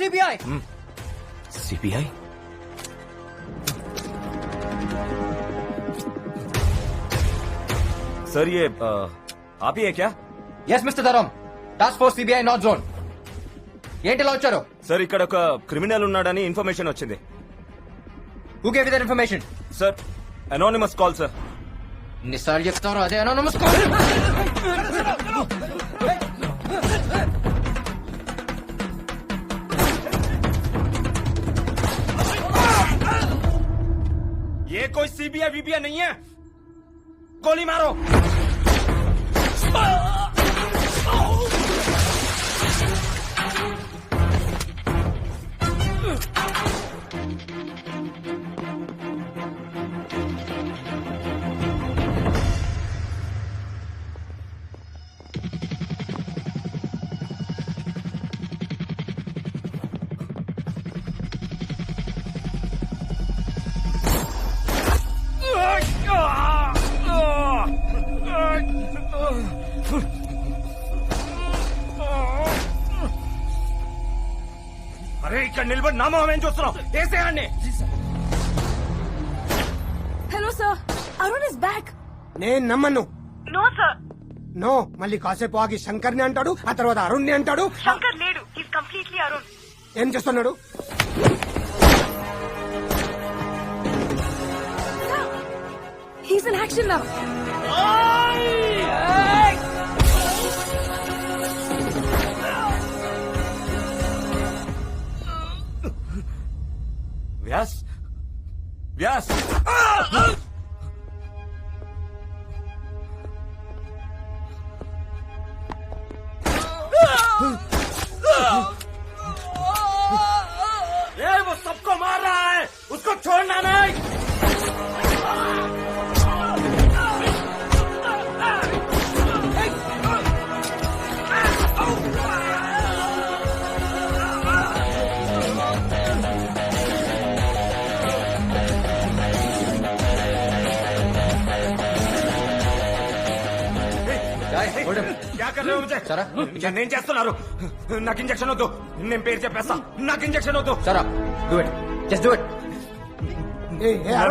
CBI. CBI? Sir ये आप ही है क्या? Yes mister Dharam, task force CBI north zone. ఏంటి ఇలా వచ్చారు? సార్ ఇక్కడ ఒక క్రిమినల్ ఉన్నాడని ఇన్ఫర్మేషన్ వచ్చింది. Who gave you that information? Sir anonymous call sir. ఎన్నిసార్లు చెప్తారో అదే అనోనిమస్ కాల్. ये कोई सीबीआई वीबीआई नहीं है. गोली मारो. అరే ఇక్కడ నిలబడి నామం ఏం చూస్తున్నావు? వేసేయండి. Hello sir, Arun is back. నేను నమ్మను. No sir. నో, మళ్ళీ కాసేపు ఆగి శంకర్ ని అంటాడు, ఆ తర్వాత అరుణ్ ని అంటాడు. శంకర్ లేడు, హీస్ కంప్లీట్లీ అరుణ్. ఏం చేస్తున్నాడు? He's in action now. Vyas Vyas वो सबको मार रहा है, उसको छोड़ना नहीं. क्या कर रहे हो मुझे? సరా నేను చేస్తున్నారు. నాకు ఇంజక్షన్ వద్దు. నేను పేరు చెప్పేస్తా. నాకు ఇంజక్షన్ వద్దు. సరా do it, just do it.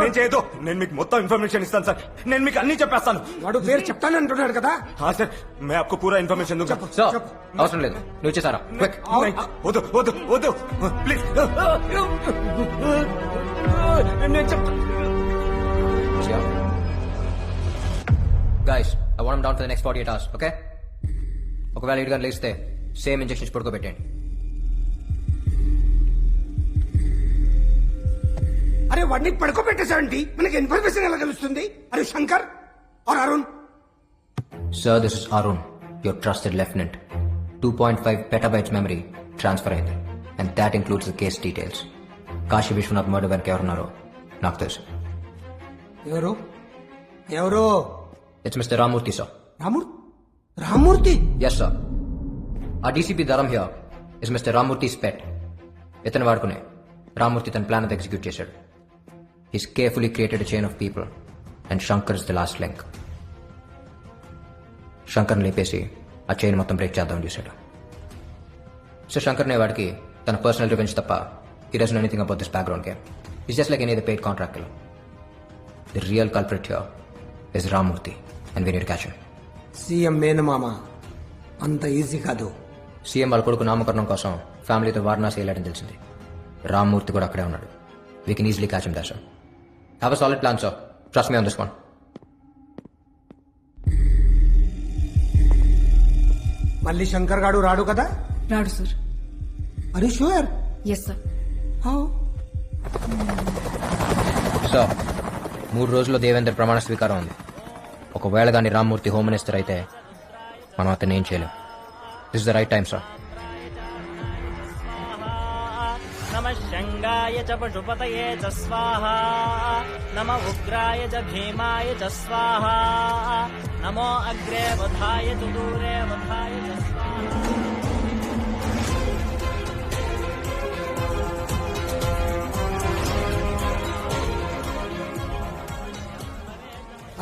నేను చేయదు. నేను మీకు మొత్తం ఇన్ఫర్మేషన్ ఇస్తాను సార్. నేను మీకు అన్ని చెప్పేస్తాను. వాడు పేరు చెప్తానంటున్నాడు కదా. हाँ सर, मैं आपको पूरा इन्फॉर्मेशन दूंगा. సో అవసరం లేదు, నువ్వు ఇచ్చేసారా క్విక్. नहीं, వద్దు వద్దు వద్దు ప్లీజ్. నేను చెప్తా. Guys, I want down for the next 48 hours, okay? ఒకవేళ ఇటుగా లేస్తే సేమ్ ఇంజెక్షన్స్ పడుకోబెట్టండి. అరే వాడిని పడుకోబెట్టేసాంటి, మనకి ఇన్ఫర్మేషన్ ఎలా తెలుస్తుంది? అరే Shankar or Arun? Sir, this is Arun, your trusted lieutenant. 2.5 petabytes memory transfer అయింది, and that includes the case details. Kashi Vishwanath murder వెనక ఎవరున్నారో నాకు తెలుసు. ఎవరు ఎవరు? It's mister Ramurthy sir. Ramurthy? Yes sir. ఆ DCP Dharam here is mister Ramurthy pet. ఇతను వాడుకునే రామూర్తి తన ప్లాన్ ఎగ్జిక్యూట్ చేశాడు. He's carefully created chain of people, and Shankar is the last link. శంకర్ని లేపేసి ఆ చైన్ మొత్తం బ్రేక్ చేద్దామని చూశాడు. సో శంకర్ నే వాడికి తన పర్సనల్ రివెంజ్ తప్ప he doesn't know anything about this background game. Is just like any other paid contract killer. The real culprit here is Ramurthy, and we need to catch him. CM మేనమామ అంత easy కాదు. CM వాళ్ళ కొడుకు నామకరణం కోసం ఫ్యామిలీతో వారణాసి వెళ్ళాడని తెలిసింది. రామ్మూర్తి కూడా అక్కడే ఉన్నాడు. We can easily catch him there sir. Have a solid plan sir. Trust me on this one. మళ్ళీ శంకర్ గాడు రాడు కదా? రాడు సార్. అరే షూర్? Yes sir. సార్, 3 రోజుల్లో దేవేందర్ ప్రమాణ స్వీకారం ఉంది. ఒకవేళ కానీ రామ్మూర్తి హోమ్ మినిస్టర్ అయితే మనం అతన్ని ఏం చేయలేం. This is the right time sir. నమ శంగాయ చ పశుపతయే చ స్వాహా, నమ ఉగ్రాయ చ భీమాయ చ స్వాహా, నమో అగ్రే వధాయ చ దూరే వధాయ చ స్వాహా.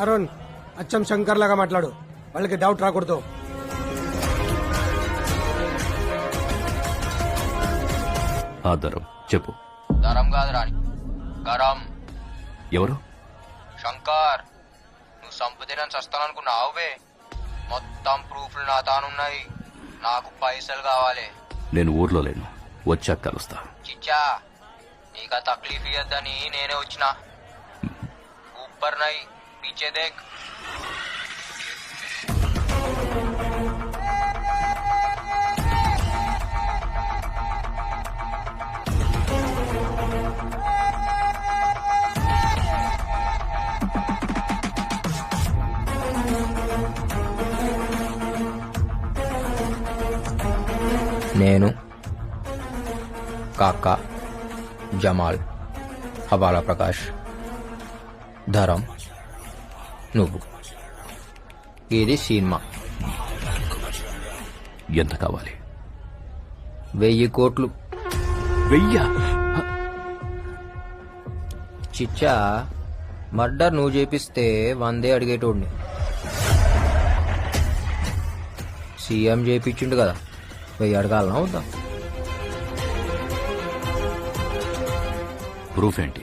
అరుణ్, అచ్చం శంకర్ లాగా మాట్లాడు, వాళ్ళకి డౌట్ రాకూడదు. ఆధారం చెప్పు. దరం కాదు రాని గరం. ఎవరు? శంకర్, నువ్వు సంపదనని చస్తాననుకున్నావువే. మొత్తం ప్రూఫ్లు నా తానున్నాయి. నాకు పైసలు కావాలి. నేను ఊర్లో లేను, వచ్చాక కలుస్తా. చిచ్చా, నీకా తక్లీఫ్ ఇయ్యద్దని నేనే వచ్చిన. ఊపర్ నై పీచే దేఖ్. నేను, కాకా, జమాల్, హవాలా ప్రకాష్, ధరం, నువ్వు. ఇది సినిమా. ఎంత కావాలి? 1000 కోట్లు. 1000? చిచ్చా, మర్డర్ నువ్వు చేపిస్తే 100 అడిగేటోడిని. సీఎం చేపించిండు కదా, 1000 అడగాలనా వద్దా? ప్రూఫ్ ఏంటి?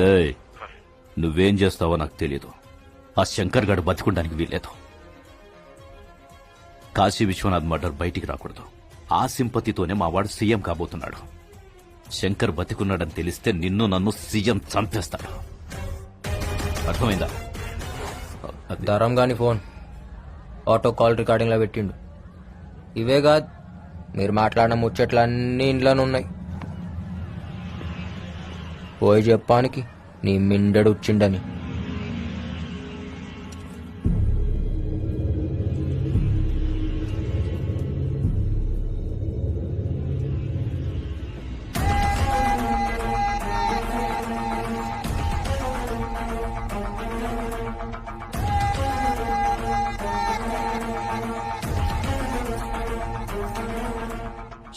ఏయ్, నువ్వేం చేస్తావో నాకు తెలియదు. ఆ శంకర్ గడు బతికుండానికి వీల్లేదు. కాశీ విశ్వనాథ్ మర్డర్ బయటికి రాకూడదు. ఆ సింపతితోనే మా వాడు సీఎం కాబోతున్నాడు. శంకర్ బతికున్నాడని తెలిస్తే నిన్ను నన్ను సీఎం చంపేస్తాడు. అర్థమైందా? ధరం గాని ఫోన్ ఆటో కాల్ రికార్డింగ్ లో పెట్టిండు. ఇవే కాదు, మీరు మాట్లాడిన ముచ్చట్లన్నీ ఇంట్లోనే ఉన్నాయి. పోయి చెప్పానికి నీ మిండడు వచ్చిండని.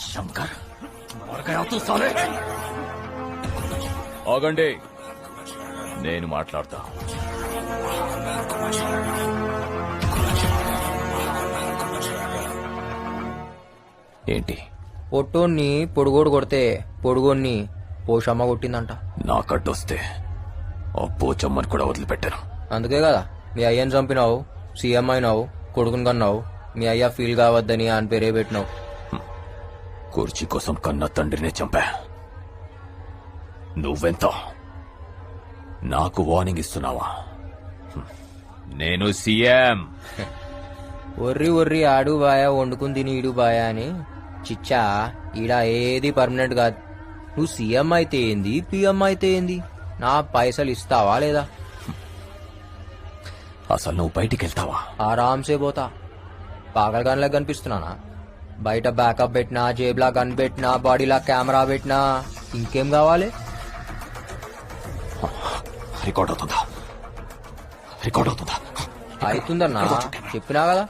శంకర్ ఆగండి, నేను మాట్లాడతా. ఏంటి? పొట్టోన్ని పొడుగోడు కొడితే పొడుగోన్ని పోషమ్మ కొట్టిందంట. నాకడ్డొస్తే ఆ పోచమ్మని కూడా వదిలిపెట్టాను. అందుకే కదా మీ అయ్యని చంపినావు, సీఎం అయినావు, కొడుకుని కన్నావు. మీ అయ్య ఫీల్ కావద్దని అని పేరే పెట్టినావు. కుర్చీ కోసం కన్న తండ్రినే చంపా. నువ్వెంత నాకు వార్నింగ్ ఇస్తున్నావా? నేను సీఎం. ఒర్రి ఒర్రి ఆడు బాయా, వండుకుని తిని ఈడు బాయా అని. చిచ్చా, ఈడ ఏది పర్మనెంట్ కాదు. నువ్వు సీఎం అయితే ఏంది, పిఎం అయితే ఏంది, నా పైసలు ఇస్తావా లేదా? అసలు నువ్వు బయటికి వెళ్తావా? ఆరాంసే పోతా. పాగలగానిలా కనిపిస్తున్నానా? బయట బ్యాకప్ పెట్టినా, జేబులా గన్ పెట్టినా, బాడీలా కెమెరా పెట్టినా, ఇంకేం కావాలి? రికార్డ్ అవుతుందా? రికార్డ్ అవుతుందా? అవుతుందన్నా, చెప్పినా కదా.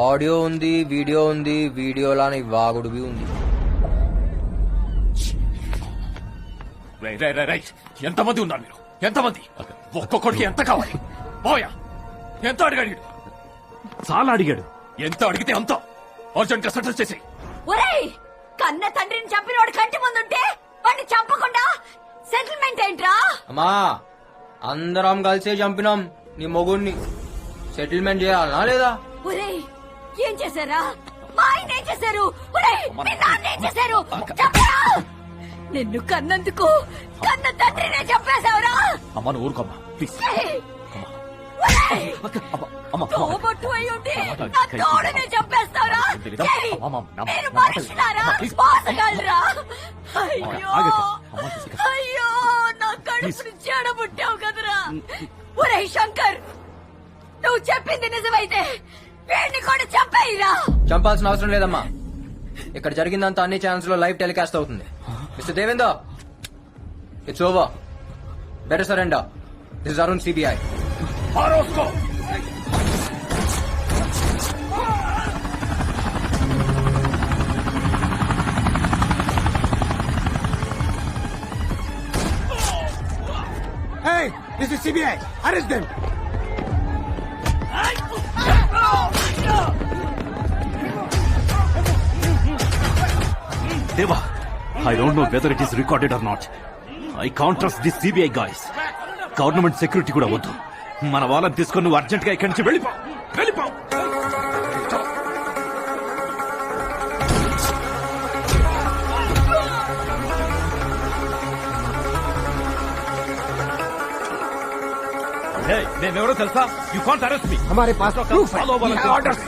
ఆడియో ఉంది, వీడియో ఉంది. వీడియోలా నీ వాగుడువి ఉంది. ఎంతమంది ఉన్నారు మీరు? ఎంతమంది? ఒక్కొక్కడికి ఎంత కావాలి? పోయా, ఎంత అడిగాడు? చాలా అడిగాడు. ఎంత అడిగితే అంత అర్జెంట్ గా సెటిల్ చేసి. ఒరేయ్, కన్న తండ్రిని చంపినోడు కంటి ముందుంటే వాడిని చంపకుండా సెటిల్మెంట్ ఏంట్రా? అమ్మా, అందరం కలిసే చంపినాం నీ మొగుడిని. సెటిల్మెంట్ చేయాలనా లేదా? ఒరేయ్, ఏం చేశారా? మా ఆయన ఏం చేశారు? ఒరేయ్, మీ నాన్న ఏం చేశారు? చెప్పరా? నిన్ను కన్నందుకు కన్న తండ్రినే చంపేశావురా? అమ్మ, నువ్వు ఊరుకోమ్మా ప్లీజ్. ఒరేయ్, తోబొట్టు అయి ఉండి నా తోడునే చంపేస్తావురా? ఏయ్, మీరు మనుషులారా? మోసగాళ్ళరా? అయ్యో అయ్యో, నా కడుపుని చెడబుట్టావు కదరా. ఒరేయ్ శంకర్, నువ్వు చెప్పింది నిజమైతే వీడిని కూడా చంపేయిరా. చంపాల్సిన అవసరం లేదమ్మా. ఇక్కడ జరిగిందంతా అన్ని ఛానల్స్ లో లైవ్ టెలికాస్ట్ అవుతుంది. Mister Devender, it's over. Better surrender. This is Arun, CBI. Hey, this is CBI. Arrest them. Deva, I don't know whether it is recorded or not. I can't trust this CBI guys. Government security కూడా వద్దు. మన వాళ్ళని తీసుకొని నువ్వు urgent గా ఇక్కడి నుంచి వెళ్ళిపో. నేనెవరో తెలుసా? యూ కాంట్ అరెస్ట్ మీ. हमारे पास proof है. Follow We have orders.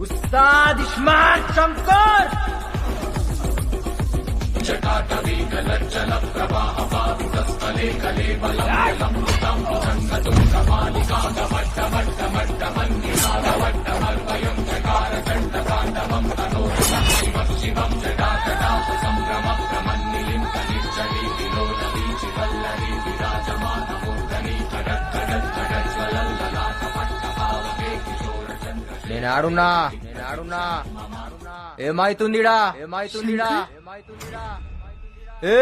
Ustad smart Shankar నేను ఆడున్నా ఏమైతుందిడా ఏ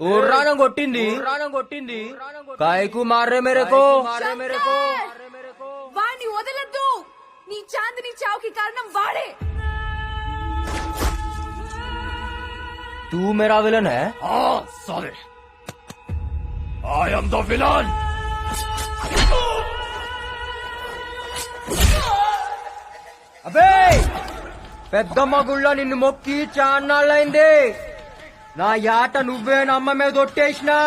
ఊర్రానం కొట్టింది కాయకు మారే మేరకు వాణ్ణి వదలద్దు. నీ చాందిని చావుకి కారణం వాడే. तू मेरा विलन है? Sorry, I am the villain. అబే పెద్దమ్మ గుళ్ళ నిన్ను మొక్కి చాన్నాళ్ళైంది. నా యాట నువ్వే నమ్మ మీద ఒట్టేసినా.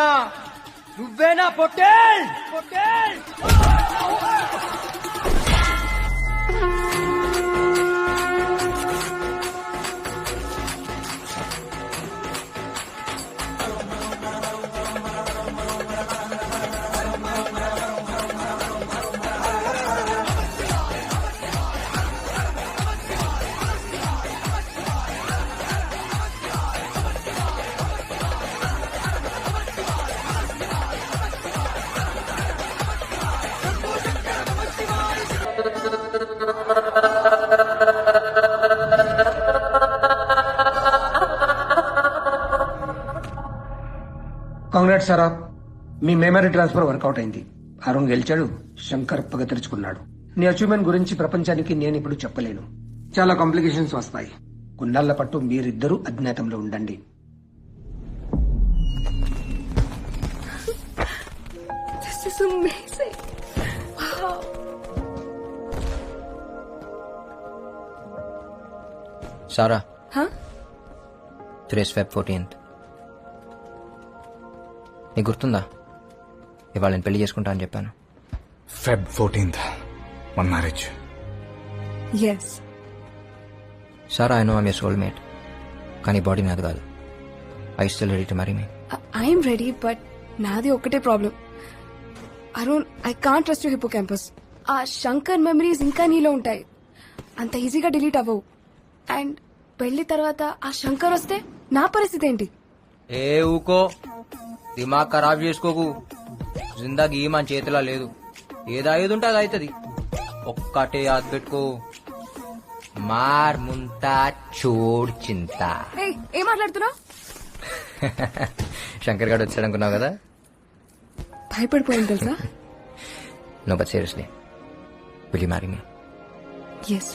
నువ్వేనా పొట్టేల్? కాంగ్రాట్స్ సారా, మీ మెమరీ ట్రాన్స్ఫర్ వర్కౌట్ అయింది. అరుణ్ గెలిచాడు, శంకర్ పగ తెరుచుకున్నాడు. నీ అచీవ్మెంట్ గురించి ప్రపంచానికి నేను ఇప్పుడు చెప్పలేను. చాలా కాంప్లికేషన్స్ వస్తాయి. కొన్నాళ్ల పట్టు మీరిద్దరూ అజ్ఞాతంలో ఉండండి. This is amazing. Wow. Sarah, Huh? today's Feb 14th. నీకు గుర్తుందా ఇవాళ నేను పెళ్లి చేసుకుంటా అని చెప్పాను? Feb 14th. One marriage. Yes. Sara I know I'm your soulmate, కానీ బాడీ నాది కాదు. I still ready to marry me? I'm ready, but నాది ఒక్కటే ప్రాబ్లం. Arun, I can't trust you hippocampus. ఆ శంకర్ మెమరీస్ ఇంకా నీలో ఉంటాయి, అంత ఈజీగా డిలీట్ అవ్వవు. అండ్ పెళ్లి తర్వాత ఆ శంకర్ వస్తే నా పరిస్థితి ఏంటి? ఏ ఊకో, దిమాగ్ ఖరాబ్ చేసుకోకు. జిందాగీ మన చేతిలో లేదు. ఏది అయ్యేది ఉంటే అది అవుతుంది. ఒక్కటే యాద్ పెట్టుకో, మార్ ముంతా చోడ్ చింత. ఏయ్, ఏం మాట్లాడుతున్నావు? శంకర్ గారు వచ్చాడు అనుకున్నావు కదా? భయపడిపోయింది తెలుసా? No, but seriously, will you marry me? Yes.